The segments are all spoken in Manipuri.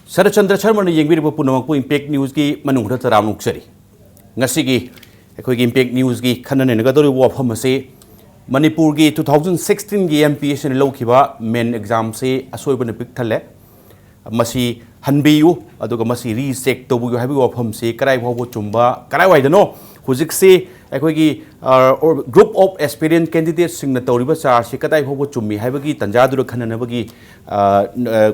Sarachandra Sharma yengbi punamangpu impact news ki manung hada taram nuksari. Ngasi ki ekoi impact news ki khanane nagadori wafam ase Manipur ki 2016 ki MPSN lawkiba main exam se asoibana pik thale. Masi hanbiyu aduga masi recheck tobu habi wafam se karai bhawo chumba karai waidano hujik se ekoi ki group of aspirant candidates singna tawriba char se kadai bhawo chummi habagi tanjadura khananabagi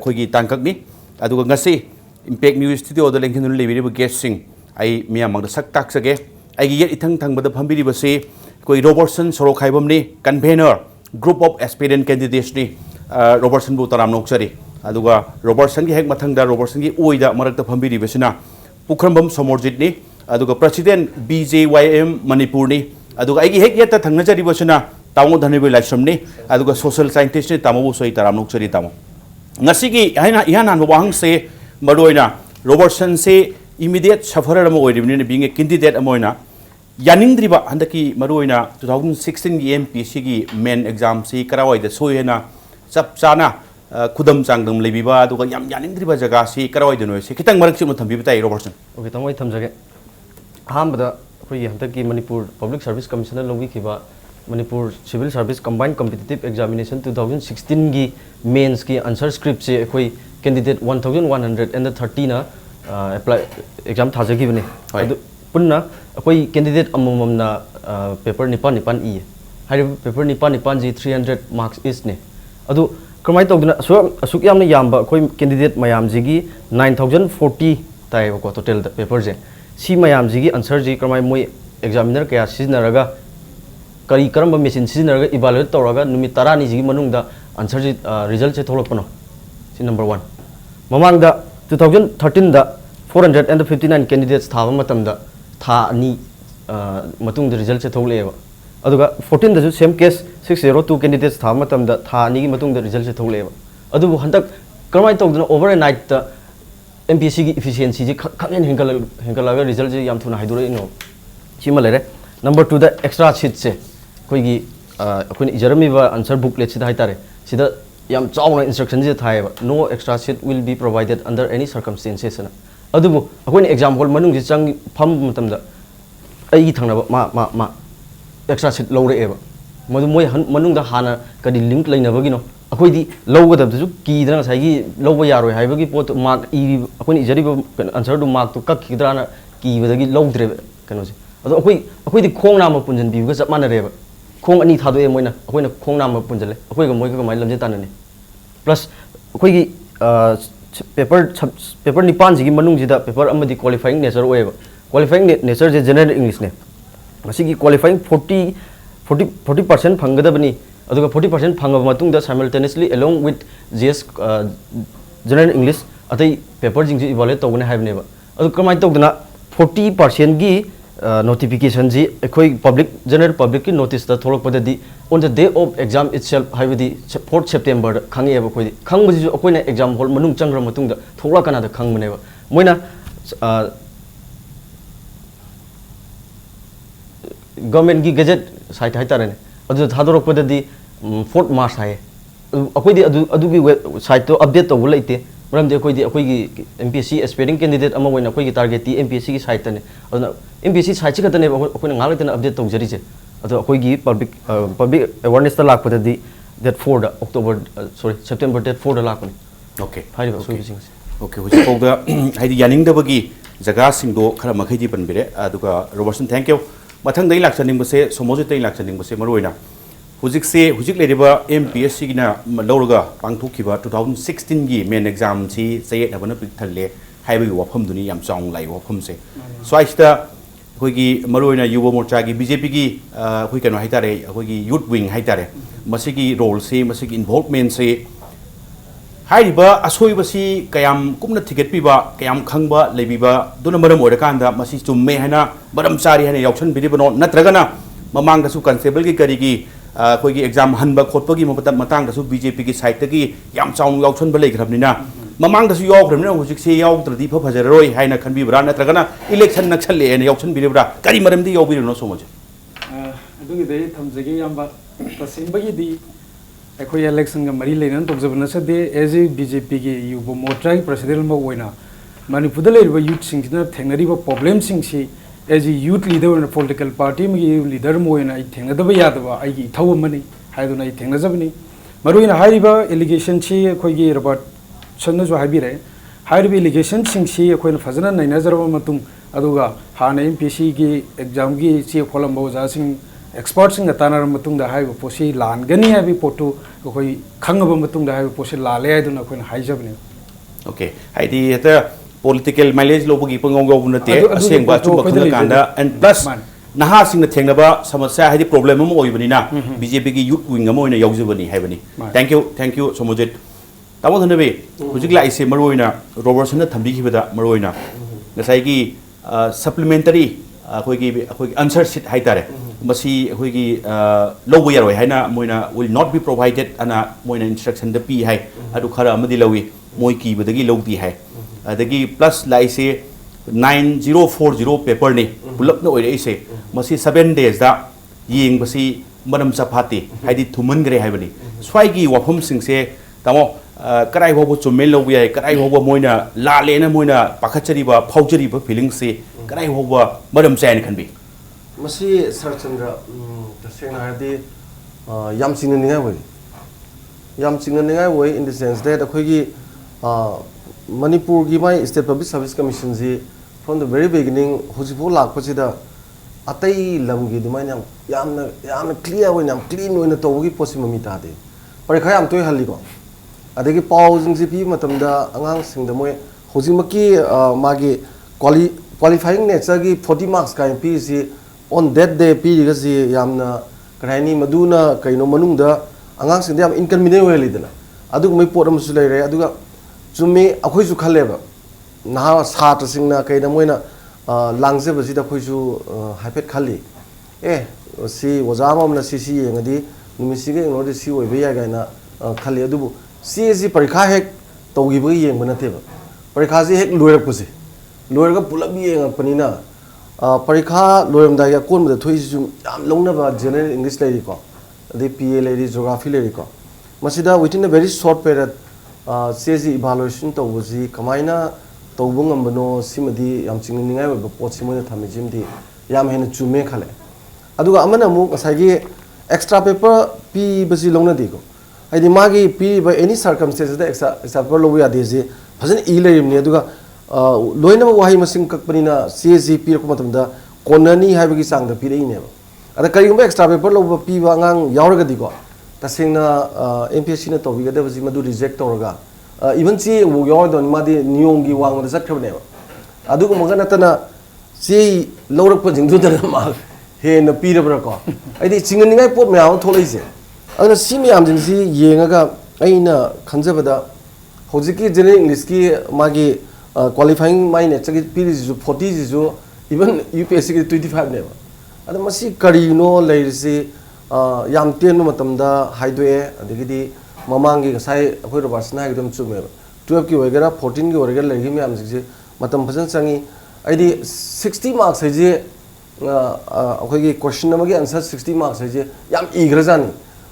khoi ki tangkak ni aduga ngasi impact news studio da lengkin lebiriba guest sing ai miyamang da sak tak sage ai gi yet ithang thang bada phambiri base koi Robertson Sorok haibam ni convener group of aspirant candidates ni Robertson bu taram noksari aduga Robertson gi hek mathang da Robertson gi oida marak ta phambiri besina Pukhrambam Somorjit ni aduga president BJYM Manipur ni aduga ai gi hek yet ta thangna jari besina tamu dhanibe lasham ni aduga social scientist ni tamu soi taram noksari tamu ngasi gi ihan han wahang se maroina Robertson se immediate sufferer amo oiribni being a candidate amoina yaningdriba handaki maroina 2016 gi MPC gi main exam se karawai da soyena chap chana khudam changdam lebiba aduga yam yaningdriba jaga se karawai da noi se kitang marak chim thambi bitai Robertson okay tamoi thamjage ahambada khoi handaki Manipur Public Service Commissioner longi khiba Manipur Civil Service Combined Competitive Examination 2016 की mains की answer script से कोई candidate 1130 ना apply exam था जगी बने अदु पुन्ना कोई candidate अम्मम ना paper निपान निपान ई है paper निपान निपान जी 300 marks is ने अदु क्रमाई तो ना सुक याम ने याम बा कोई candidate मयाम जी 9040 ताये वो total paper जे सी मयाम जी answer जी क्रमाई मोई examiner क्या सीजन रगा करी करम मेसिन सिजनरगा इवैल्यूएट तौरगा नुमित 10 जी मनुंगदा आंसर जी रिजल्ट से थोलपनो सी नंबर 1 ममांगदा 2013 दा 459 कैंडिडेट्स थाबा मतमदा था नि मतुंग रिजल्ट से थोलेबा अदुगा 14 दसु सेम केस 602 कैंडिडेट्स थाबा मतमदा था नि मतुंग रिजल्ट से थोलेबा अदुबु हंतक करमाय तौदना ओवरनाइट दा एमपीएससी की एफिशिएंसी जी खमेन हेंगलागा रिजल्ट जी याम थुना हाइदुरे नो सिमा लेरे नंबर 2 दा एक्स्ट्रा शीट से कोई अखोन इजरमीबा आंसर बुकलेट सिदा हाइतारे सिदा याम चावना इंस्ट्रक्शन जे थायबा no extra sheet will be provided under any circumstances ना अदुबु अखोन एग्जाम हॉल मनुंग जे चंग फम मतमदा आई थंगना मा एक्स्ट्रा शीट लौरेबा मदु मोय मनुंग दा हाना कदि लिंक लैनबगिनो अखोइदी लौगदबदु कीदना साइगी लौबा यारोय हाइबगी पोत मार्क ई अखोन इजरीबा आंसर दु मार्क तो कखिद्राना कीबदगी लौद्रे कनो से अदो अखोइदी खोंग नाम पुंजन बिबगा चप मानरेबा खोंग अनि थादोए मोइना अखोइना खोंग नाम पुंजले अखोइगा मोइगा कमाइ लमजे तानने प्लस अखोइगी पेपर निपान जिगी मनुंग जिदा पेपर अमदी क्वालिफाइंग नेचर ओएबा क्वालिफाइंग नेचर जे जनरल इंग्लिश ने मसिगी क्वालिफाइंग 40% फंगदबनी अदुगा 40% फंगब मतुंगदा simultaneously along with GS general English अतै पेपर जिंग इवैल्यूएट तौगने हाइबनेबा अदु कमाइ तौदना 40% की notification ji ekhoi public general public ki notice da tholok padadi on the day of exam itself haibadi 4th September da khangi eba khoi khang bji akoi na exam hall manung changra matung da thokla kana da khang mane ba moina government gi gazette site hai tarane adu thadorok padadi 4th March hai akoi di adu gi site to update to laite मरम दे कोई एमपीएससी एस्पिरिंग कैंडिडेट अमा वइना कोई टारगेट टी एमपीएससी की साइट तने अदना एमपीएससी साइट खतने अखोइना ngal तने अपडेट तौजरी छे अदो अखोई की पब्लिक अवेयरनेस ता लाक पददी डेट 4 दा अक्टोबर सॉरी सेप्टेम्बर डेट 4 दा लाकने ओके फाइव सोई सिंग ओके हुजि पोगदा हाइदि यानिंग दबगी जगा सिंग दो खरा मखैदि बनबिरे अदुगा रोबर्टसन थैंक यू मथंग दै लाक्चनिंग बसे सोमोजि तै लाक्चनिंग बसे मरोइना हुजिक से हुजिक लेरिबा एमपीएससी गिना लौरगा पांथोखिबा 2016 गी मेन एग्जाम सी सेट हबना पिथले हाइबगी वफम दुनी याम चांग लाई वफम से स्वाइस्ता अखोइगी मरोइना युवा मोर्चा की बीजेपी की अखोइ कनो हाइतारे अखोइगी यूथ विंग हाइतारे मसिगी रोल से मसिगी इन्वॉल्वमेंट से हाइरिबा असोइबसी कयाम कुमना टिकेट पिबा कयाम खंगबा लेबिबा दुना मरम ओरकांदा मसि चुम्मे हैना मरम चारी हैना याउसन बिरिबनो नत्रगना ममांगदसु कांस्टेबल की करिगी कोई एग्जाम हनब खोटपगी मतंग बीजेपी की साइट की याम चाउन याउसन लेख्रबनिना ममांग याख्रबनिना हुजिकसे याउद्रदी फजररोय हाइना खनबिब्रा नत्रगना इलेक्शन नक्सलेना याउसन बिरिब्रा करी मरमदी याउबिरनो सोमोजे अदुगी दे थमजगे याम बा तसेंबगी दी ꯑꯩꯈꯣꯏ ꯏꯂꯦꯛꯁꯟꯒ ꯃꯔꯤ ꯂꯩꯅꯅ ꯇꯧꯖꯕ ꯅꯠꯆꯗꯦ ꯑꯦꯖ ꯑꯦ BJPꯒꯤ ꯌꯨꯕ ꯃꯣꯔꯆꯥꯒꯤ ꯄ꯭ꯔꯁꯤꯗꯦꯟ ꯑꯃ ꯑꯣꯏꯅ ꯃꯅꯤꯄꯨꯔꯗ ꯂꯩꯔꯤꯕ ꯌꯨꯠꯁꯤꯡꯁꯤꯅ ꯊꯦꯡꯅꯔꯤꯕ ꯄ꯭ꯔꯣꯕ꯭ꯂꯦꯝꯁꯤꯡꯁꯤ ꯑꯦꯖ ꯑꯦ ꯌꯨꯠ ꯂꯤꯗꯔ ꯑꯣꯏꯅ ꯄꯣꯂꯤꯇꯤꯀꯦꯜ ꯄꯥꯔꯇꯤ ꯑꯃꯒꯤ ꯂꯤꯗꯔ ꯑꯃ ꯑꯣꯏꯅ ꯑꯩ ꯊꯦꯡꯅꯗꯕ ꯌꯥꯗꯕ ꯑꯩꯒꯤ ꯏꯊꯧ ꯑꯃꯅꯤ ꯍꯥꯏꯗꯨꯅ ꯑꯩ ꯊꯦꯡꯅꯖꯕꯅꯤ ꯃꯔꯨꯑꯣꯏꯅ ꯍꯥꯏꯔꯤꯕ ꯑꯦꯂꯤꯒꯦꯁꯟꯁꯤ ꯑꯩꯈꯣꯏꯒꯤ ꯔꯣꯕꯥꯔꯠ ꯁꯟꯅꯁꯨ ꯍꯥꯏꯕꯤꯔꯛꯑꯦ ꯍꯥꯏꯔꯤꯕ ꯑꯦꯂꯤꯒꯦꯁꯟꯁꯤꯡꯁꯤ ꯑꯩꯈꯣꯏꯅ ꯐꯖꯅ ꯅꯩꯅꯖꯔꯕ ꯃꯇꯨꯡ ꯑꯗꯨꯒ ꯍꯥꯟꯅ MPSCꯒꯤ ꯑꯦꯛꯖꯥꯝꯒꯤ ꯆꯦ ꯈꯣꯠꯂꯝꯕ ꯑꯣꯖꯥꯁꯤꯡ ꯑꯦꯛꯁꯄꯔꯠꯁꯤꯡꯒ ꯇꯥꯟꯅꯔꯕ ꯃꯇꯨꯡꯗ ꯍꯥꯏꯔꯤꯕ ꯄꯣꯠꯁꯤ ꯂꯥꯟꯒꯅꯤ ꯍꯥꯏꯕꯒꯤ ꯄꯣꯠꯇꯨ ꯑꯩꯈꯣꯏ ꯈꯪꯉꯕ ꯃꯇꯨꯡꯗ ꯍꯥꯏꯔꯤꯕ ꯄꯣꯠꯁꯤ ꯂꯥꯜꯂꯦ ꯍꯥꯏꯗꯨꯅ ꯑꯩꯈꯣꯏꯅ ꯍꯥꯏꯖꯕꯅꯤ Okay, haidi heta political mileage lo bugi pangong go bunate aseng ba chumba khanga kanda and plus naha sing na thengnaba samasya haidi problem am oibani na BJP gi youth wing am oina yaujibani haibani thank you Somojit tamo thanabe hujik la ise maroina Robertson na thambi khibada maroina ngasai gi supplementary akhoi answer sheet haitare masi akhoi gi lobo yaroi haina moina will not be provided ana moina instruction da pi hai adu khara amadi lawi moi ki badagi logdi hai adagi plus lai se 9040 paper ni pulap na oire ise masi 7 days da yeng basi madam chapati haidi thuman gre hai bani swai gi wafum sing se tamo karai hobo chumel lobi hai karai hobo moina la le na moina pakhachari ba phaujari ba feeling se karai hobo madam chain khanbi masi Sir Chandra tasena hadi yam singna ningai woi yam singna ningai woi in the sense that akhoi gi Manipur gi mai State Public Service Commission ji from the very beginning hojipur lakpachida atai lam gi dumai yamna clear woi yam clean woi na tawgi possibility ta de parikha yam toy halli ko adagi paw jing ji pi matamda angang sing da moi hojimaki magi qualifying nature gi 40 marks kai pi si on that day pi ga si yamna kraini maduna kaino manung da angang sing da yam inconvenient wei lidana adu mai pot am su lai re aduga chumi akhoi su khaleba na satra singna kaina moina langje basi da khoi su haipet khali si wajamam na si yengadi numisi ge no de si oi be ya gaina khali adubu si parikha hek togi be yeng bana teba parikha ji hek loirak pusi loiraga pulab yeng panina parikha loiram da ya kon da thoi su yam longna ba general english lai ko ade PA lai geography lai ko masida within a very short period CSE evaluation tawuji kamaina tawbung ambano simadi yam chingningai ba pot simona thamijim di yam hena chume khale aduga amana mu asagi extra paper pi basi longna di ko haidi magi pi by any circumstances da extra paper lo ya de je phajana e lerim ni aduga loina wahi masing kakpanina CSE pi ko matamda konani haibagi sang da pi rei ne ada karigumba extra paper lo pi ba ngang yauraga di ko tasengna MPSC na tobi gada basi madu reject toraga even si wo yaw don madi niyong gi wang da sakhrab ne adu ko magana tana si lawrak pa jingdu da ma he na pi rabra ko aidi chingani ngai pot myam tholai se aduna si myam jing si yengaga aina khanjabada hojiki general english ki magi qualifying mai ne chagi pi ji 40 ji even UPSC ki 25 ne adu masi kari no lai si yam ten matamda haidwe adagidi mamangi sai akhoi Robertson ha gidam chume 12 ki wagera 14 ki wagera legi mi am ji matam phajan changi aidi 60 marks hai je akhoi gi question amagi answer 60 marks hai je yam igrajani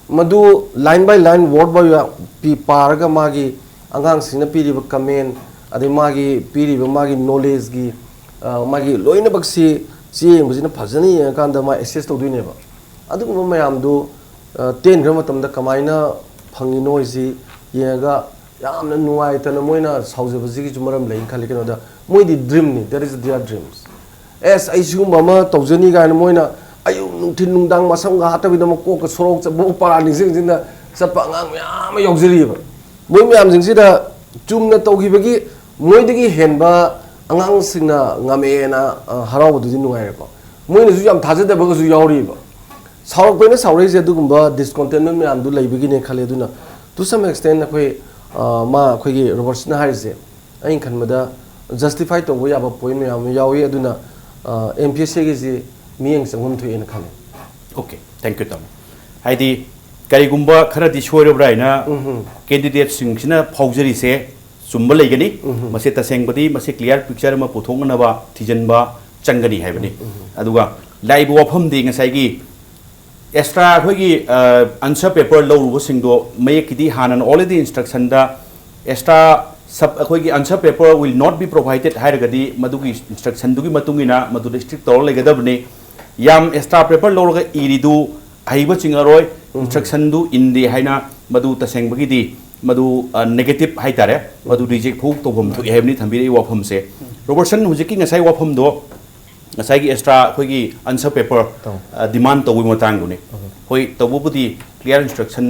madu line by line word by pi paraga magi angang sina piri ba comment adi magi piri ba magi knowledge gi magi loina baksi chi mujina phajani kanda ma assess to duine ba aduguma mayam du 10 gram matamda kamaina phangino isi yenga yamna nuai tana moina saujabasi gi jumaram lai khali keno da moi di dream ni there is their dreams as ai sigum mama tawjani ga na moina ayu nungthin nungdang masam ga hatabi da ko ka sorok chabu para ni sing sing da sapa ngang yam yogziri ba moi myam jing si da chumna tawgi bagi moi digi henba angang singna ngame na haraw du di nuai ko moi ni su yam thajada ba su yauri ba saurok pena saurai je dugumba discontentment me amdu laibigi ne khale duna to some extent akhoi ma akhoi gi Robertson harise ain khanmada justify to go yaba point me am yawi aduna MPSC gi ji miyeng sangum thu en khale okay thank you tam haidi karigumba khara di shoirobra ina candidate sing sina phaujari se chumba leigani mase tasengbadi mase clear picture ma puthongna ba thijanba changani haibani aduga laibu wafam di ngasai gi extra ꯑꯩꯈꯣꯏꯒꯤ answer paper ꯂꯧꯔꯨꯕꯁꯤꯡꯗꯣ ꯃꯌꯦꯛꯀꯤꯗꯤ ꯍꯥꯟꯅ already instruction ꯗ extra sub ꯑꯩꯈꯣꯏꯒꯤ answer paper will not be provided ꯍꯥꯏꯔꯒꯗꯤ ꯃꯗꯨꯒꯤ instruction दुगी मतुंगिना मदुद strict तौर लेगदबने याम extra paper लौरगा इरिदु हईब चिंगरोय instruction दु इंदे हाइना मदु तसेंगबगिदी मदु negative हाइतारे मदु reject फुक तोबम थु हेबनी थंबिरे वाफम से रोबर्टसन हुजिकी ngasai वाफम दो ngasai gi extra अखोगी answer paper demand तोबु Matang दुने होय तोबुबुदी clear instruction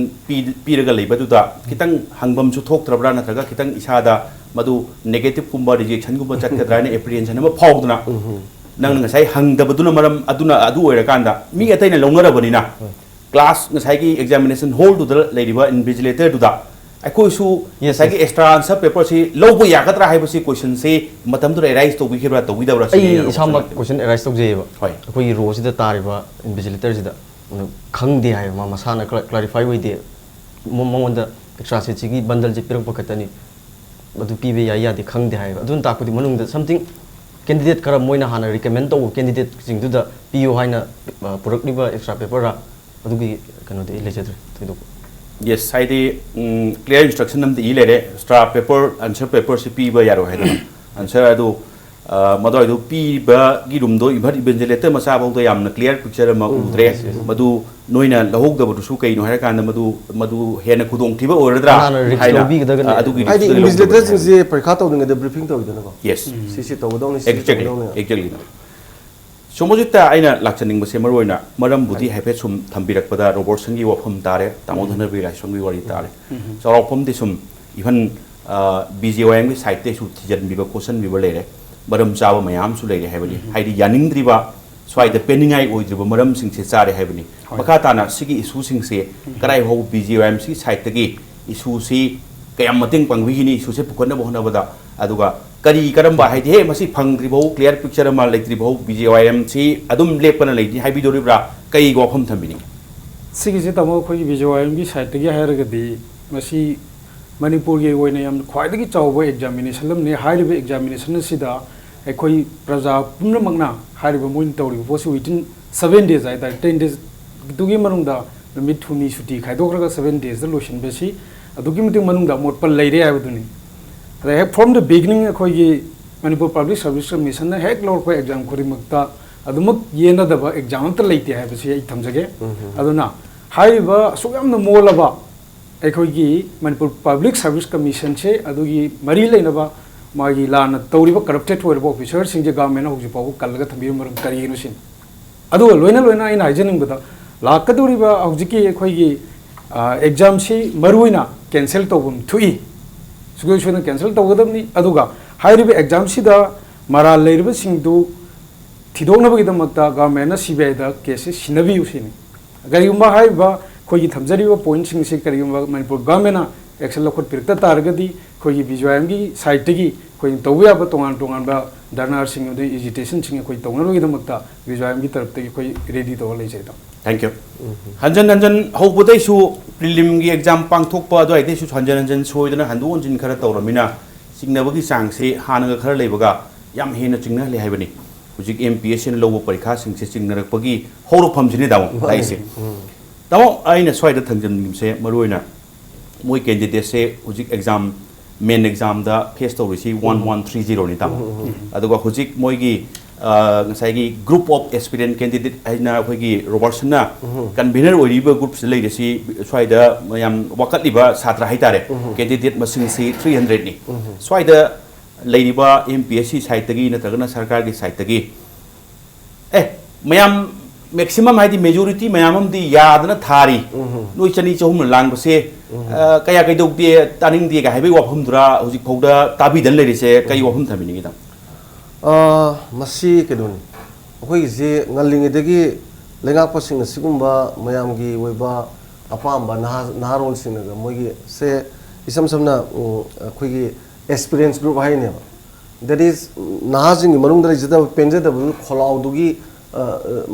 पीरगा लेबदुदा कितंग हंगबम सु थोक्त्रबरा नत्रगा कितंग इसादा मदु negative कुंबा rejection कुंबा चटकद्राने apprehension अमा फाउदुना नंग ngasai hangdabaduna maram aduna adu oirakanda mi ataina longarabani na class ngasai gi examination hall du da leidiba invigilator du da अखोई सु ngasai gi extra answer paper si lobo yakatra haibasi question se matam du arise to bikira to widabra ai isama question arise to jeba hoi अखोई रो सिदा तारिबा invigilator सिदा खंगदे हाय मा मसाना clarify होइदे मोंगोंदा extra से चिगी बंडल जे पिरक पकतनी मदु पीबे या यादे खंगदे हाय अदुन ताकुदी मनुंग something candidate kara moina hana recommend to candidate sing du da PO haina purakliba extra paper ra adugi kano de lejetre thido yes I de clear instruction nam de ilere extra paper answer paper si pi ba yaro haida answer adu madoi du pi ba gi rum do ibhar evangelate masa bau do yamna clear picture ma udre madu noina lahog da bu su kai no hara kan madu hena khudong thiba oradra haina adugi ai di evangelate sing je parikha to nge de briefing to idana ko yes si to dong ni exactly सोमोजिता आइना लाक्चनिंग बसे मरोइना मरम बुद्धि हैफे सुम थंबिरकपदा रोबोट्सन गी वफम तारे तामोधन बि राइसोंग वरी तारे चौरफम दि सुम इवन बीजेवायंग बि साइट ते सु थिजन बिबा क्वेश्चन बिबा लेरे मरम चाव मयाम सु लेरे हैबनि हाइदि यानिंद्रिबा स्वाइद पेनिंगाई ओइद्रिबा मरम सिंग से चारे हैबनि मखा ताना सिगी इशू सिंग से कराइ हो बीजेवायम सी साइट तगी इशू सी कयम मतिंग पंगविहिनी इशू से पुकन बहनबदा अदुगा करी करम बा हाइदि हे मसी फंग्रिबो क्लियर पिक्चर मा लेत्रिबो बीजेवायम सी अदुम लेपना लेदि हाइबिदोरिब्रा कई गोफम थंबिनि सिगी से तमो खोई बीजेवायम की साइट तगी हायरगदि मसी मणिपुर के ओइना याम ख्वाइदगी चावबो एग्जामिनेशन लमने हाइरिबो एग्जामिनेशन सिदा एखोई प्रजा पुनमगना हाइरिबो मोइन तौरिबो पोसि विदिन 7 days आइदा 10 days दुगी मनुंदा नमित थुनी सुटी खाइदोग्रगा 7 days द लोशन बेसी अदुगी मिटिंग मनुंदा मोटपल लेरे आइबदुनी from the beginning अखोई मणिपुर पब्लिक सर्विस कमीशन हेक लौरप एग्जाम खुदिमक्ता अदुमक येनदबा एग्जाम त लेते हाइबसि आई थमजगे अदुना हाइबा सुगमन मोलबा अखोई मणिपुर पब्लिक सर्विस कमीशन से अदुगी मरी लेनबा मागी लाना तौरिबा करप्टेड होरबा ऑफिसर सिंग जे गवर्नमेंट होजि पाउ कलगा थंबिर मरम करिनो सिन अदु लोइना लोइना इन हाइजनिंगबदा लाकदुरिबा होजिकी अखोई एग्जाम से मरुइना कैंसिल तौबम थुई सुगुसुना कैंसिल तौगदबनी अदुगा हाइरिबा एग्जाम सिदा मरा लेरिबा सिंगदु थिदोनबगिदमक्ता गवर्नमेंट सीबीआई दा केस सिनबियु सिनि गरिगुमा हाइबा खोई थमजरिबा पॉइंट सिंग से करिगुमा मणिपुर गवर्नमेंट एक्शन लखोट पिरक्ता तारगदी खोई बीजेवायम की साइट की खोई तौयाबा तोंगान तोंगानबा धरना सिंग दु एजिटेशन सिंग खोई तौनबगिदमक्ता बीजेवायम की तरफ तगी खोई रेडी तो लेजेदा थैंक यू हंजन हंजन हौबदैसु प्रिलिम की एग्जाम पांथोकपा अदुआइदैसु हंजन हंजन सोइदना हंदोनजिन खरा तौरमिना सिंगनबगी चांगसे हानगा खरा लेबगा याम हेना चिंगना ले हाइबनी हुजिक एमपीएससी लौब परीक्षा सिंगसे चिंगनरकपगी हौरफमजिने दाव लाइसे दाव आइना स्वाइदा थंजननिमसे मरोइना मोइ कैंडिडेट से हुजिक एग्जाम मेन एग्जाम दा फेस तौरिसि 1130 नि दाव अदुगा हुजिक मोइगी ngasai group of aspirant candidate aina khoi robertson na convener oiriba group se leirasi swaida mayam wakatliba satra haitare candidate masing si 300 ni swaida leiriba mpsc site tagi natragana sarkar gi site tagi mayam maximum haidi majority mayamam di yadna thari noi chani chahum lang base kaya kai dok de taning de ga haibai wafum dura hojik phauda tabi dan lerise kai wafum thamini gi dam मसी कदोनी अखोई जे ngalingedagi lenga pasing sigumba mayamgi oiba apamba naharol sinaga moigi se isam samna अखोई experience group haine that is nahajing manung dai jada penje da kholau dugi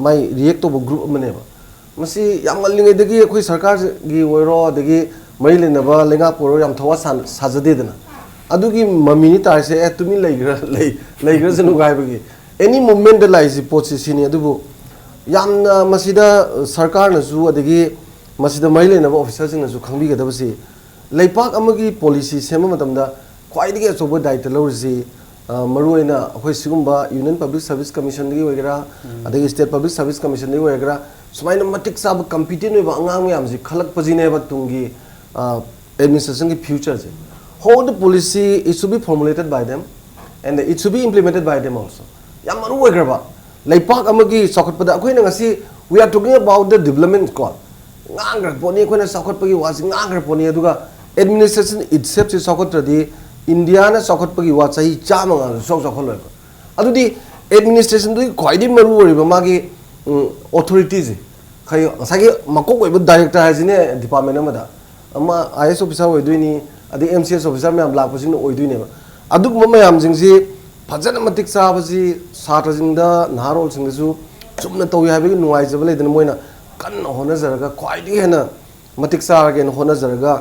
mai react to group mane ba masi yam ngalingedagi अखोई सरकार gi oiro dagi mai lenaba lenga poro yam thawa sajade dana अदुगी मम्मी तारसे ए तुमी लेग्रा जनु गायबगी एनी मोमेंट द लाइसि पोचि सिनि अदुबो यामना मसीदा सरकार नसु अदगी मसीदा मई लेनब ऑफिसर सिंग नसु खंगबिगदबसी लेपाक अमगी पॉलिसी सेम मतमदा ख्वाइदगी अचौब दायित्व लौरिसी मरुइना अखोई सिगुम्बा यूनियन पब्लिक सर्विस कमीशन दगी वगैरह अदगी स्टेट पब्लिक सर्विस कमीशन दगी वगैरह सुमाइना मटिक साब कंपिटेंट ओइबा अंगांग मयामसी खलक पजिनेबा तुंगी administration की future से how the policy it should be formulated by them and it should be implemented by them also yam maru oigraba leipak amagi sokot pada akoi na ngasi we are talking about the development call ngangra poni akoi na sokot pagi wasi ngangra poni aduga administration itself se sokot tradi india na sokot pagi wa chahi chama nga sok sokot loi adudi administration du khoidi maru oriba magi authorities khai sagi makok oiba director hajine department amada ama IS officer oiduini adi MCS officer ma'am लापसिंग ओइदुइनेबा अदुगुम मैम जिंगसी फजन मतिक साबसी सात्रजिंगदा नारोल सिंगसु चुमना तौय हाबि नुवाइजब लेदन मोइना कन होनजरगा ख्वाइदि हेना मतिक सारगेन होनजरगा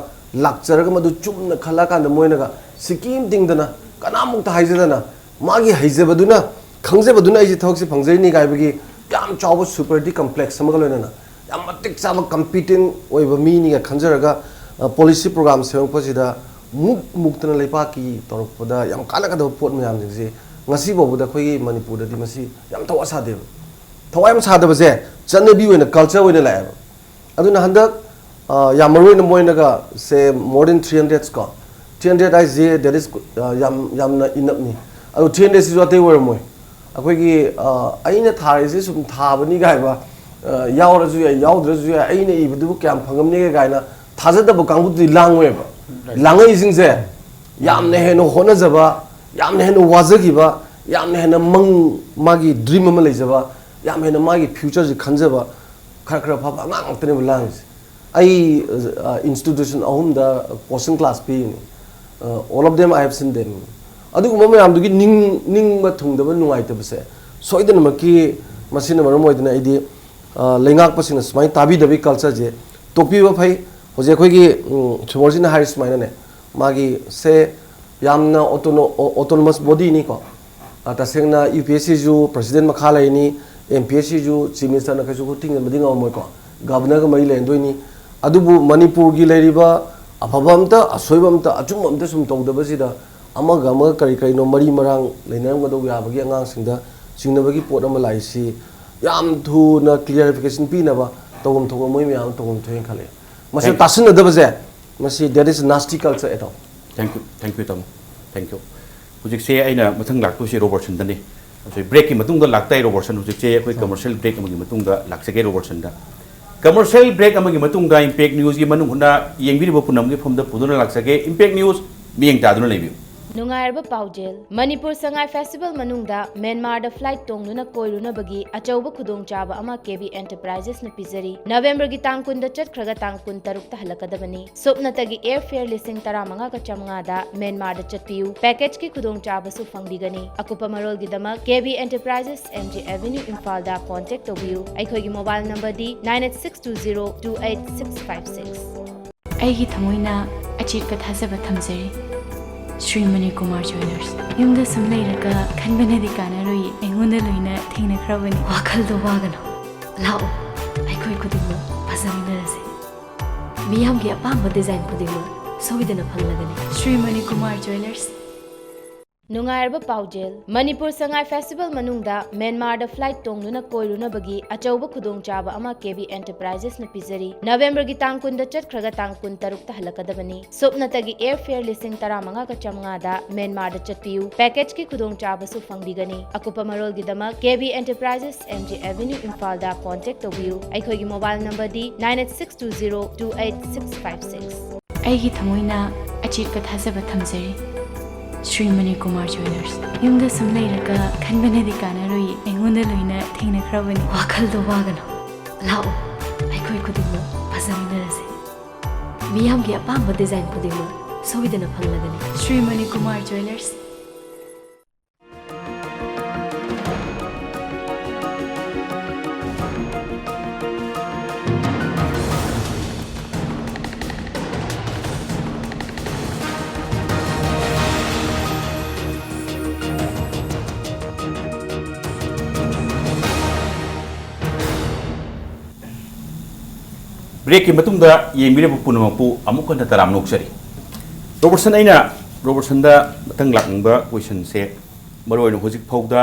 लाक्चरगा मदु चुमना खला कांद मोइनागा सिकिम दिंगदना कनामुक ता हाइजदना मागी हाइजबदुना खंगजबदुना इजि थोक्सि फंगजैनि गायबगी याम चाव सुपरिटी कॉम्प्लेक्स समगल लेना याम मतिक साब कंपीटिंग ओइबा मीनि गा खंजरगा policy program सेवपसिदा मुक्तना लेपाकी तौरपदा yam कानकदब pot मयाम जिंगसे ngasi bobuda khoi manipur da masi yam thawa sade thawai am sade base chanabi oina culture oina la aduna handak yam maroi na moina ga say more than 300 score 300 I say that is yam na enough ni adu 300 is what they were moi akhoi gi aina thari se sum thabani ga ba yaurasu ya yaudраsu ya aina ibudu kyam phangamni ga gaina थाजदब कांगुदि लांगवेबा लांगै जिंगजे यामने हेनो होनजबा यामने हेनो वाजगिबा यामने हेनो मंग मागी ड्रीम अमा लेजबा याम हेनो मागी फ्यूचर जि खंजबा खर खर फाबा ngang लांगस आई इंस्टीट्यूशन अहुमदा कोचिंग क्लास पे all of them I have seen them अदुगुम मयाम दुगी निंग बा थुंगदबा नुंगाइतबसे सोइदन मकी मसिन मरम ओइदना इदि लेंगाक पसिन स्माइ ताबी दबी कल्चर जे टोपी बा फै होजे अखोगी सुमोरजिन हाइस माइनने मागी से यामना ऑटोनोमस बॉडी नि को तसेंगना यूपीएससी जु प्रेसिडेंट मखा लाइनी एमपीएससी जु चीफ मिनिस्टर न कजु थिंग मदिंग अमोय को गवर्नर ग मई लेंदोइनी अदुबु मणिपुर गी लेरिबा अफबमता असोइबमता अचुममता सुम तौदबसिदा अमग अमग करी करिनो मरी मरांग लेनरमगदो याबगी अंगांग सिंगदा सिंगनबगी पोट अमा लाइसी याम थुना क्लियरिफिकेशन पीनबा तोगम थोगम मोय म्याम तोगम थोयन खले मसे तासन दबजे मसे that is nasty culture at all thank you तम थैंक यू हुजिक से आइना मथंग लाक्तो से रोबर्टसन दने से ब्रेक की मतुंग दा लाक्ताई रोबर्टसन हुजिक से कोई कमर्शियल ब्रेक अमगी मतुंग दा लाक्सगे रोबर्टसन दा कमर्शियल ब्रेक अमगी मतुंग दा इंपैक्ट न्यूज की मनु हुना येंगबिरिबो पुनम के फमदा पुदुना लाक्सगे इंपैक्ट न्यूज मियंग तादुना लेबियो नुंगाइरबा पाउजेल मणिपुर संगाई फेस्टिवल मनुंगदा म्यांमार दा फ्लाइट तोंगनुना कोइरुनबगी अचौबा खुदोंचाबा अमा केबी एंटरप्राइजेस न पिजरी नवंबर की तांग कुन दा चटखरगा तांग कुन तरुक ता हलकदबनी सुपनतगी एयर फेयर लिसिंग 15 का चमंगा दा म्यांमार दा चटपियु पैकेज की खुदोंचाबा सु फंगबिगनी अकुपा मरोल की दमक केबी एंटरप्राइजेस एमजे एवेन्यू इम्फाल दा कांटेक्ट तोबियु अखोगी मोबाइल नंबर दी 9862028656 ꯑꯩꯒꯤ ꯊꯃꯣꯏꯅ ꯑꯆꯦꯠꯄ ꯊꯥꯖꯕ ꯊꯝꯖꯔꯤ ಶ್ರೀ ಮನಿ ಕುಮಾರ್ ಜ್ಯುವೆಲರ್ಸ್ ꯌꯨꯝꯗ ꯁꯨꯝ ꯂꯩꯔꯒ ꯈꯟꯕꯅꯗꯤ ꯀꯥꯟꯅꯔꯣꯏ ꯑꯩꯉꯣꯟꯗ ꯂꯣꯏꯅ ꯊꯦꯡꯅꯈ꯭ꯔꯕꯅꯤ ꯋꯥꯈꯜꯗꯣ ꯋꯥꯒꯅꯨ ꯂꯥꯛꯑꯣ ꯑꯩꯈꯣꯏ ꯈꯨꯗꯤꯡꯃꯛ ꯐꯖꯃꯤꯟꯅꯔꯁꯤ ꯃꯤꯌꯥꯝꯒꯤ ꯑꯄꯥꯝꯕ ꯗꯤꯖꯥꯏꯟ ꯈꯨꯗꯤꯡꯃꯛ ꯁꯣꯏꯗꯅ ꯐꯪꯂꯒꯅꯤ ಶ್ರೀ ಮನಿ ಕುಮಾರ್ ಜ್ಯುವೆಲರ್ಸ್ नुंगाइरबा पाउजेल मणिपुर संगाई फेस्टिवल मनुंगदा म्यांमार दा फ्लाइट तोंगनुना कोइरुनबगी अचौबा खुदोंचाबा अमा केबी एंटरप्राइजेस न पिजरी नवंबर की तांग कुन दा चटखरगा तांग कुन तरुक ता हलकदबनी सुपनतगी एयर फेयर लिसिंग 15 का चमंगा दा म्यांमार दा चटपियु पैकेज की खुदोंचाबा सु फंगबिगनी अकुपा मरोल की दमक केबी एंटरप्राइजेस एमजे एवेन्यू इम्फाल दा कांटेक्ट तोबियु अखोगी मोबाइल नंबर दी 9862028656 ꯑꯩꯒꯤ ꯊꯃꯣꯏꯅ ꯑꯆꯦꯠꯄ ꯊꯥꯖꯕ ꯊꯝꯖꯔꯤ ಶ್ರೀ ಮನಿ ಕುಮಾರ್ ಜ್ಯುವೆಲರ್ಸ್ ꯌꯨꯝꯗ ꯁꯨꯝ ꯂꯩꯔꯒ ꯈꯟꯕꯅꯗꯤ ꯀꯥꯟꯅꯔꯣꯏ ꯑꯩꯉꯣꯟꯗ ꯂꯣꯏꯅ ꯊꯦꯡꯅꯈ꯭ꯔꯕꯅꯤ ꯋꯥꯈꯜꯗꯣ ꯋꯥꯒꯅꯨ ꯂꯥꯛꯑꯣ ꯑꯩꯈꯣꯏ ꯈꯨꯗꯤꯡꯃꯛ ꯐꯖꯃꯤꯟꯅꯔꯁꯤ ꯃꯤꯌꯥꯝꯒꯤ ꯑꯄꯥꯝꯕ ꯗꯤꯖꯥꯏꯟ ꯈꯨꯗꯤꯡꯃꯛ ꯁꯣꯏꯗꯅ ꯐꯪꯂꯒꯅꯤ ಶ್ರೀ ಮನಿ ಕುಮಾರ್ ಜ್ಯುವೆಲರ್ಸ್ ब्रेक की मतुंगदा येंबिरे पुनमपु अमुक न तराम नोक्सरी रोबर्टसन अइना रोबर्टसन दा मतंग लाकंबा क्वेश्चन से मरोइन होजिक फौदा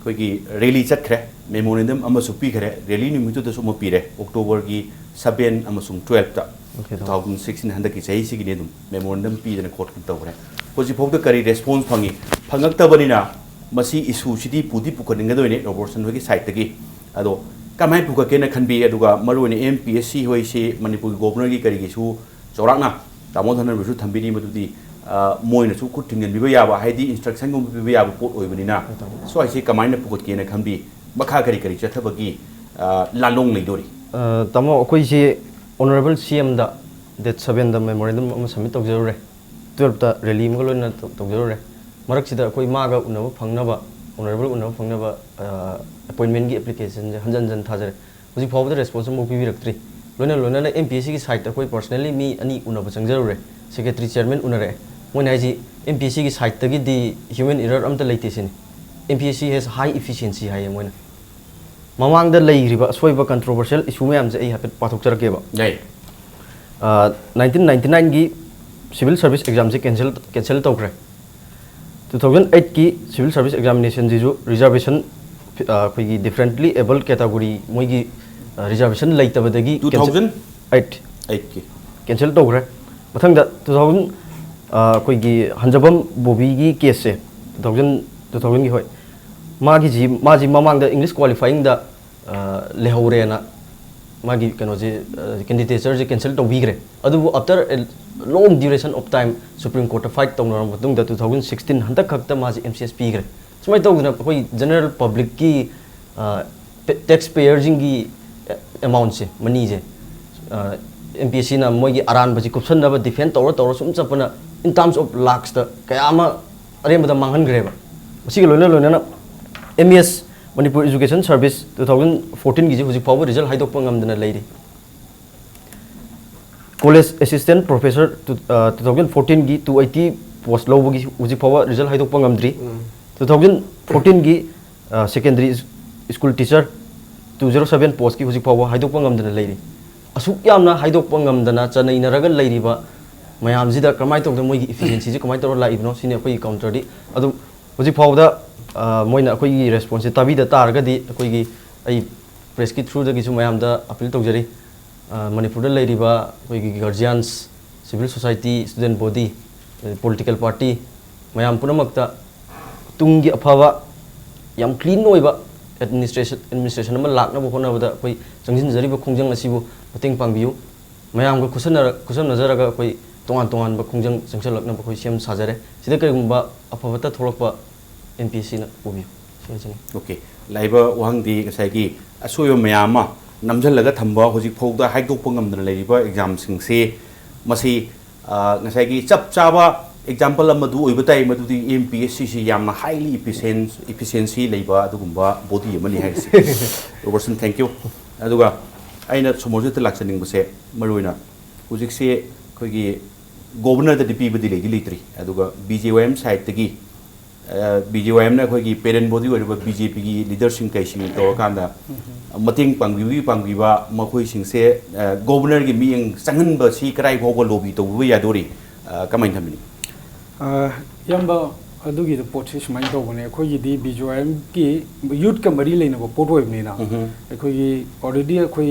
कोई रैली चतखरे मेमोरेंडम अमसु पीखरे रैली निमितु दसु म पीरे अक्टोबर की 7 अमसुंग 12 ता 2016 हंदकी सही सिगी नेदुम मेमोरेंडम पीदन कोट तवरे होजिक फौदा करी रेस्पॉन्स फंगी फंगक्तबनिना मसी इशू सिटी पुदी पुखनिंगदोइने रोबर्टसन होगी साइट तगी अदो कमाई पुखकेना खनबी अदुगा मरोइन एमपीएससी होइसे मणिपुर गवर्नर की करीगिसु चौराकना तामोधन रुसु थंबिनी मदुदी मोइनसु खुद थिंगनबिबा याबा हाइदी इंस्ट्रक्शन गुम बिबा याबा पोट ओइबनिना सो आइसे कमाइना पुखकेना खनबी मखा करी करी चथबगी लालोंग लेदोरी तमो अखोई से ऑनरेबल सीएम दा डेट 7 दा मेमोरेंडम अमा सबमिट तौजरुरे 12 ता रैली मग लोइना तौजरुरे मरक सिदा अखोई मागा उनबा फंगनबा ऑनरेबल उनबा फंगनबा अपॉइंटमेंट की एप्लीकेशन जे हंजन जन थाजरे हुजि फावदा रेस्पॉन्स मो पिबिरक्त्री लोइना लोइना एमपीएससी की साइट अखोई पर्सनली मी अनि उनबा चंगजरुरे सेक्रेटरी चेयरमैन उनरे मोइन हाइजी एमपीएससी की साइट तगी दी ह्यूमन एरर अमता लेते सिनी एमपीएससी हैज हाई इफिशिएंसी हाई मोइन ममांग दा लेइरिबा सोइबा कंट्रोवर्शियल इशू मैम जे हाफेट पाथोकचरकेबा जय 1999 की सिविल सर्विस एग्जाम से कैंसिल तौखरे 2008 की सिविल सर्विस एग्जामिनेशन जी जो रिजर्वेशन अखोई डिफरेंटली एबल कैटेगरी मोइगी रिजर्वेशन लेतबदगी 2008 की कैंसिल तौखरे मथंग 2000 अखोई हंजबम बोबी की केस से 2000 की होय माजी ममांग इंग्लिश क्वालिफाइंग दा लेहौरेना मागी कनो जे कैंडिडेचर जे कैंसिल तौबीग्रे अदुबु after long duration of time Supreme Court fight तौनर मतुंग 2016 हंतक खक्ता माजी एमसीएस पीग्रे सुमाय तौदना कोई जनरल पब्लिक की टैक्स पेयर जिंगी अमाउंट से मनी जे एमपीएससी ना मोगी अरान बजी कुपसनबा डिफेंड तौर सुम चपना इन टर्म्स ऑफ लाक्स द कयामा अरेमदा मांगनग्रेबा मसिग लोना लोना एमएस मणिपुर एजुकेशन सर्विस 2014 की हुजी फाव रिजल्ट हाइदोप ngamdana लेरी कॉलेज असिस्टेंट प्रोफेसर 2014 की 280 पोस्ट लोबगी हुजी फाव रिजल्ट हाइदोप ngamdri 2014 की सेकेंडरी स्कूल टीचर 207 पोस्ट की हुजी फाव हाइदोप ngamdana लेरी असुक यामना हाइदोप ngamdana चनैनरग लेरीबा मयाम जिदा कमाय तौद मोगी इफिशिएंसी जे कमाय तौर लाइबनो सिने कोई काउंटर दी अदु हुजी फावदा मोइना अखोई रेस्पॉन्स ताबीदा तारगदी अखोई आई प्रेस की थ्रू दगी मैम अपील तौजरी मणिपुर लेरिबा अखोई guardians civil society student body political party ma'am पुनमक्ता तुंगी अफावा याम क्लीन ओइबा एडमिनिस्ट्रेशन अमा लाकनबो होनबदा अखोई चंगजिनजरिबा खोंजंग असिबु मतेंग पांगबियु मैम को खुसम नजरगा अखोई तोंगान तोंगान खोंजंग चंगसलकनबा अखोई सेम साजरे सिदा करिगुंबा अफावता थोरकपा एमपीएससी ना उबियो ओके लाइबा वहांदी गसाइगी असोयो मयामा नमजलगा थंबा होजिक फौदा हाइदोप ngamdana लेरिबा एग्जाम सिंगसे मसी गसाइगी चप चाबा एग्जांपल अमदु ओइबताई मदुदी एमपीएससी से यामना हाईली इफिशिएंसी लेबा अदुगुंबा बॉडी अमनि हाइसे रोबर्टसन थैंक यू अदुगा आइना सोमोजत लाक्सनिंग बसे मरुइना होजिक से खोगी गवर्नर द डीपी बदी लेगी लेत्री अदुगा बीजेओएम साइड तगी बीजेओएम ना खोगी पेरेंट बॉडी ओइबा बीजेपी की लीडरशिप कैसिंग तौरकांदा मतेंग पांगबीबा मखोई सिंगसे गवर्नर की मियंग संगनबा सी कराई फोगो लोबी तौबा यादोरी कमाइन थमिनी यंबा अदुगी द पोट से सुमाइन तौबने अखोगी दी बीजेओएम की यूथ का मरी लेनबो पोट ओइबनेना अखोगी ऑलरेडी अखोई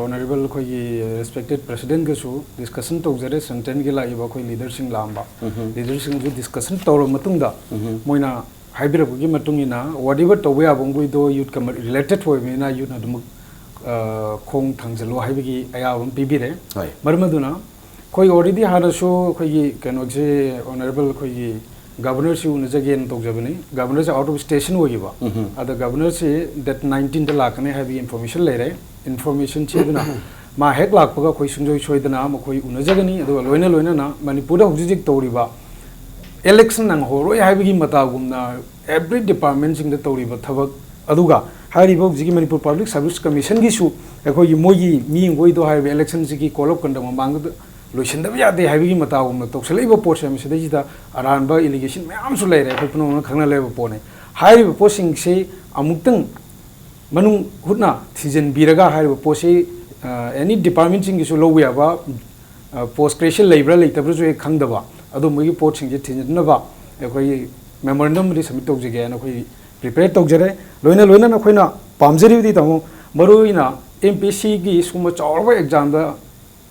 ऑनरेबल अखोगी रेस्पेक्टेड प्रेसिडेंट के सु डिस्कशन तौजरे सेंट्रल के लाइबा अखोई लीडरशिप लांबा लीडरशिप जो डिस्कशन तौर मतुंगदा मोइना हाइबिरबुगी मतुंगिना वडिबा तौबे आबंगुई दो यूथ का रिलेटेड होइबनेना यूथ ना दुम खोंग थांजलो हाइबिगी आयाबम पिबिरे मरमदुना कोई ऑलरेडी हारसो अखोगी कनोजे ऑनरेबल अखोगी गवर्नर से उनजगेन तौजबनी गवर्नर से आउट ऑफ स्टेशन होगिबा अदा गवर्नर से डेट 19 द लाकने हैवी इंफॉर्मेशन लेरे इंफॉर्मेशन छेदना मा हेक लाकपगा कोई सुंजोय सोयदना मखोई उनजगनी अदो लोइना लोइना ना मणिपुर हुजिजिक तौरिबा इलेक्शन नंग होरोय हैबिगी मतागुमना एवरी डिपार्टमेंट सिंग द तौरिबा थबक अदुगा हारिबो हुजिगी मणिपुर पब्लिक सर्विस कमीशन की सु एखोई मोगी मी गोइदो हाइबे इलेक्शन सिगी कॉल अप कंदम मांग लोइसनदब यादे हाइबिगी मतागुमना तौसलेबा पोस्ट हम सिदैजिदा अरानबा इलिगेशन मैम सु लेरे अखोई पुनो खंगना लेबा पोने हारिबा पोस्टिंग से अमुक्तंग मनुंग हुतना थिजन बिरगा हारिबा पोसे any department sing isu low yaba post creation labor later so khangdaba adu mogi pot sing je thinjnaba ekoi memorandum ri submit tawjige na koi prepare tawjare loina loina na khoina pamjari di tamo maruina MPC gi suma chawba exam da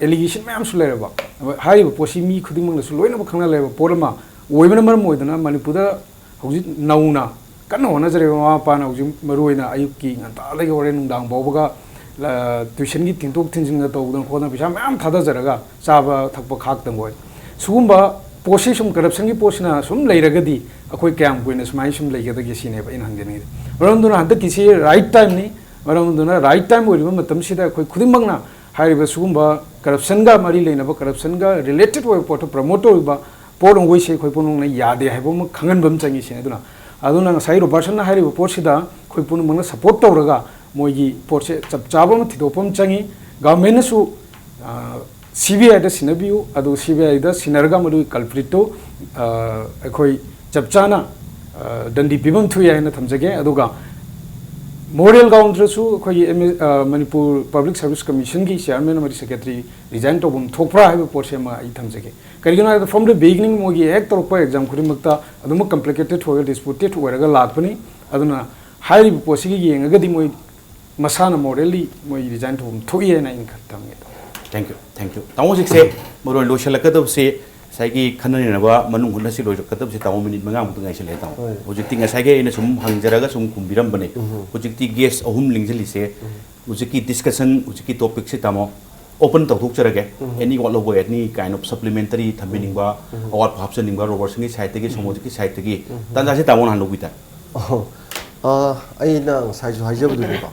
allegation ma'am su leraba hari posi mi khudimang na su loina ba khangna leba porama oibana mar moidana manipura hauji nauna kan hona jare ma pa na hauji maruina ayuki nganta lagi ore nungdang bawbaga tuition gi tingtok thinjing da tawdan khona pisa ma'am thada jaraga chaba thakpa khak tang boy sugumba posi sum corruption gi posina sum leiragadi akoi kyam koina smai sum leigada sine ba in hangeni maramduna handa kisi right time ni maramduna right time ori matam sida akoi khudimangna hariba sugumba corruption ga mari leina ba corruption ga related way photo promoter ba porong wei se khoi ponong na yade haibom khangan bam changi sine aduna sai ro person na hariba posida khoi ponong mangna support tawraga moigi porse chap chabam thidopam changi government su CBI da sinabiu adu CBI da sinarga madu culprito akoi chapchana dandi bibam thuya na thamjage aduga moral ground su khoi Manipur Public Service Commission gi chairman amari secretary resign to bum thokpra ha porse ma I thamjage karigina from the beginning mogi ek torpa exam khurimakta aduma complicated hoya disputed hoiraga lakpani aduna high posigi yengagadi moi masana morally moi resign to bum thuye na in khatamge Thank you, thank you. Tamu sik se, moro lo shala kadab se, saigi khanan na ba manung hunna si lo kadab se tamu minute manga mutu ngai sele tamu. Ojikti nga saigi ina sum hangjaraga sum kumbiram bane. Ojikti guest ahum lingjali se, ojikti discussion, ojikti topic se tamu open tau thuk charage. Any what logo any kind of supplementary thambining ba, awat phapsaning ba rover singi side tegi somojiki side tegi. Tanja se tamu han lobita. ai na sai ju haje bu ba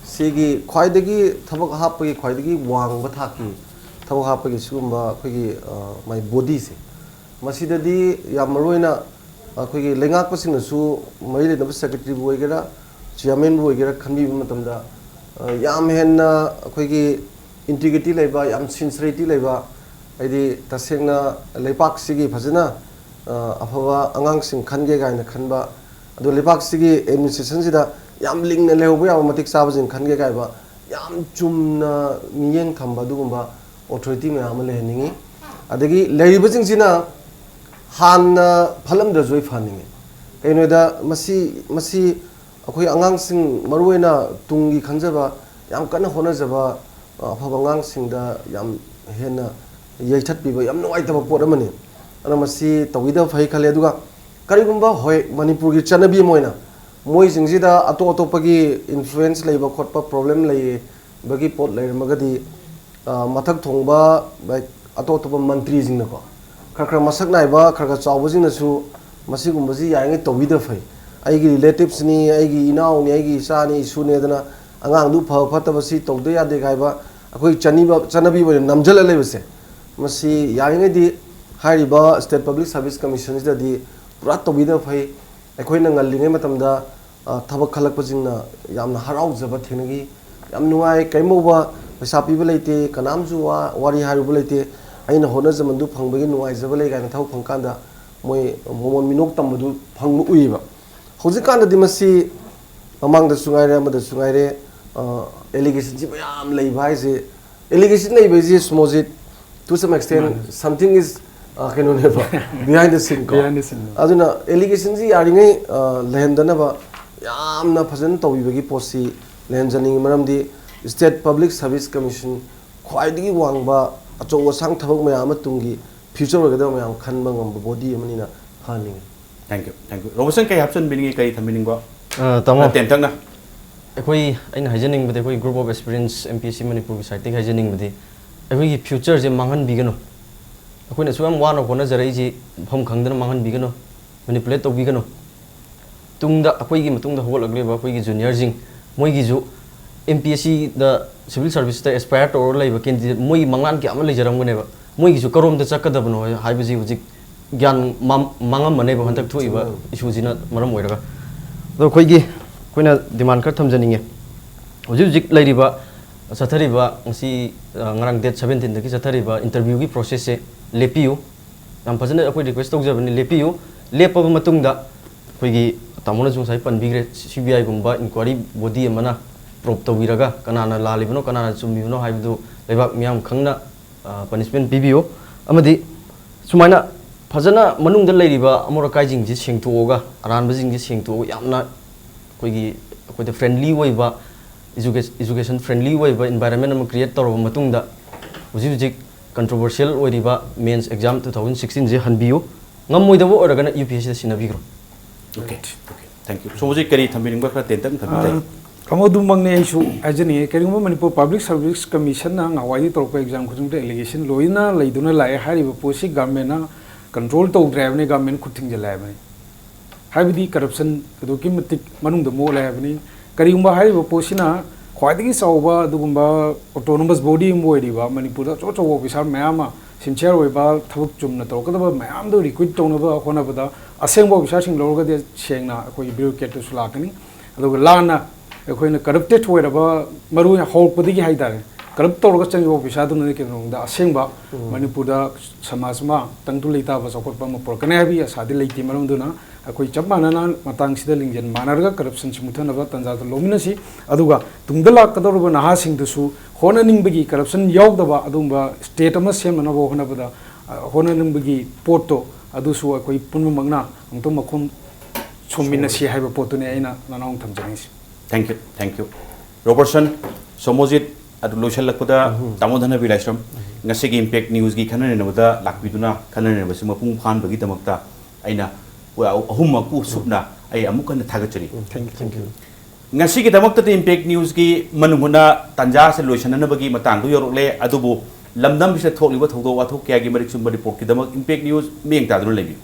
sigi khwaidagi thabak hapagi khwaidagi wangba thaki thabak hapagi sugumba khoi my body se masidadi yamroina khoi lengak pasing su mai le secretary boy gera chairman boy gera khanbi matamda yam henna khoi integrity leba yam sincerity leba aidi tasengna lepak sigi phajana afawa angang sing khange gaina khanba adu lepak sigi administration sida yam ling na leho ya matik sabajin khange kai ba yam chumna miyeng thamba dugumba authority me am le ningi adagi leibajing sina han phalam da joi phaningi kaino da masi akoi angang sing maruena tungi khanjaba yam kana hona jaba afaba angang sing da yam hena yaithat bi ba yam noi ta pot amani ana masi tawida phai khale duga karigumba hoi manipur gi chanabi moina moi singida ato pagi influence leba khotpa problem lei bagi pot lei magadi mathak thongba ato mantri jingna ko khakra masak naiba khakra chawba jingna su masigumba ji yaingi towida phai aigi relatives ni aigi inau ni aigi sa ni isu ne dana angang du pha phataba si tawde ya de gaiba akoi chanabi bo namjala lebase masi yaingi di hariba state public service commission da di pura towida phai akoi na ngallingai matamda thabak khalak pajingna yamna harau jaba thenagi yam nuai kaimoba paisa piba leite kanamju wari haru leite aina hona jamandu phangbagi nuai jaba le gaina thau phangkanda moi momon minok tamdu phangmu uiba hojikanda dimasi mamang da sungai re amada sungai re allegation ji bayam lei bhai je allegation lei bhai je smojit to some extent something is keno ne ba behind the scene ko aduna allegation ji yaringai lehendana ba yamna phajan tawibagi posi lehenjaning maramdi state public service commission khwaidigi wangba acho sang thabak mayam tungi future ogada mayam khanba ngam body amanina haning Thank you. Robertson kai option biningi kai thamining ba? Tamo Tentang na. Ekoi aina hajening bade ekoi group of aspirants MPC Manipur ki side hajening bade ekoi ki future je mangan bigano ekoi na suam wan of kona jarai ji phom khangdana mangan bigano manipulate to bigano tungda akoi gi matungda hol agle ba akoi gi junior jing moi gi ju MPSC the civil service ta aspire to lai ba candidate moi mangan ki amal jaram gane ba moi gi ju karom da chakada bano hai baji hujik gyan mangam mane ba hantak thui ba issue jina maram oiraga do khoi gi koina demand kar thamjaninge hujik hujik lai riba sathari ba ngsi ngarang date 17 da ki sathari ba interview gi process se lepiu am phajana akoi request tok jabani lepiu lepa ba matungda khoi gi tamona jung sai panbigre CBI gumba inquiry body amana probe तौबीरगा कनाना लालिबनो कनाना चुम्बिबनो हाइबदु लेबाक मियाम खंगना पनिशमेंट पिबियो अमदि सुमाइना फजना मनुंग लेरिबा अमोर काइजिंग जी सेंगतोगा अरानबजिंग जी सेंगतो यामना कोइगी कोइद फ्रेंडली ओइबा एजुकेशन फ्रेंडली ओइबा एनवायरनमेंट अम क्रिएट तौरबा मतुंगदा हुजिक हुजिक कंट्रोवर्शियल ओइरिबा मेंस एग्जाम 2016 जे हनबियो ngam oragana UPSC da sinabigro. Okay. Thank you. So muzik kari thambiring ba khara tentam thambi. Kamo dumang ne isu ajani kari mo Manipur Public Service Commission na ngawai tor ko exam khujung te allegation loina leiduna lai hari ba posi government na control to drive ne government khuting je lai bani. Habidi corruption do ki matik manung da mo lai bani kari umba hari ba posi na khwaidagi sauba dugumba autonomous body mo ediba Manipur da cho officer mayama sincere oiba thabuk chumna torkadaba mayam do recruit tonaba honabada asengbo officer sing lorga sengna akoi bureaucrat su lakani aduga lana akoina corrupted oiraba maru hawpadi gi haidare corrupt torga changi officer du ne kenong da asengba Manipur da samaj ma tangtu leita ba sokotpa ma porkana bi asadi leiti marum du na akoi chapmana na matang sida lingjen manarga corruption smuthana ba tanja da lomina si aduga tungdala kadorba naha sing du su hona ningbagi corruption yaudaba adumba state ama semna bo hona bada hona ningbagi porto adu su akoi punma magna angto makhum chomina si haiba porto ne aina nanong thamjani si Thank you. Robertson, Somojit adu lotion lakpada tamodhana bilaisram ngasi gi impact news gi khanane nabada lakbiduna khanane nabasi mapung phan bagi tamakta aina ahum ku supna ai amukan thagachari. Thank you. ngasi gi tamakta impact news gi manunguna tanja se lotion na bagi matang du yorokle adubu lamdam bisa thokliba thodo wathok kya gi marik sum report ki damak impact news meng ta du lebi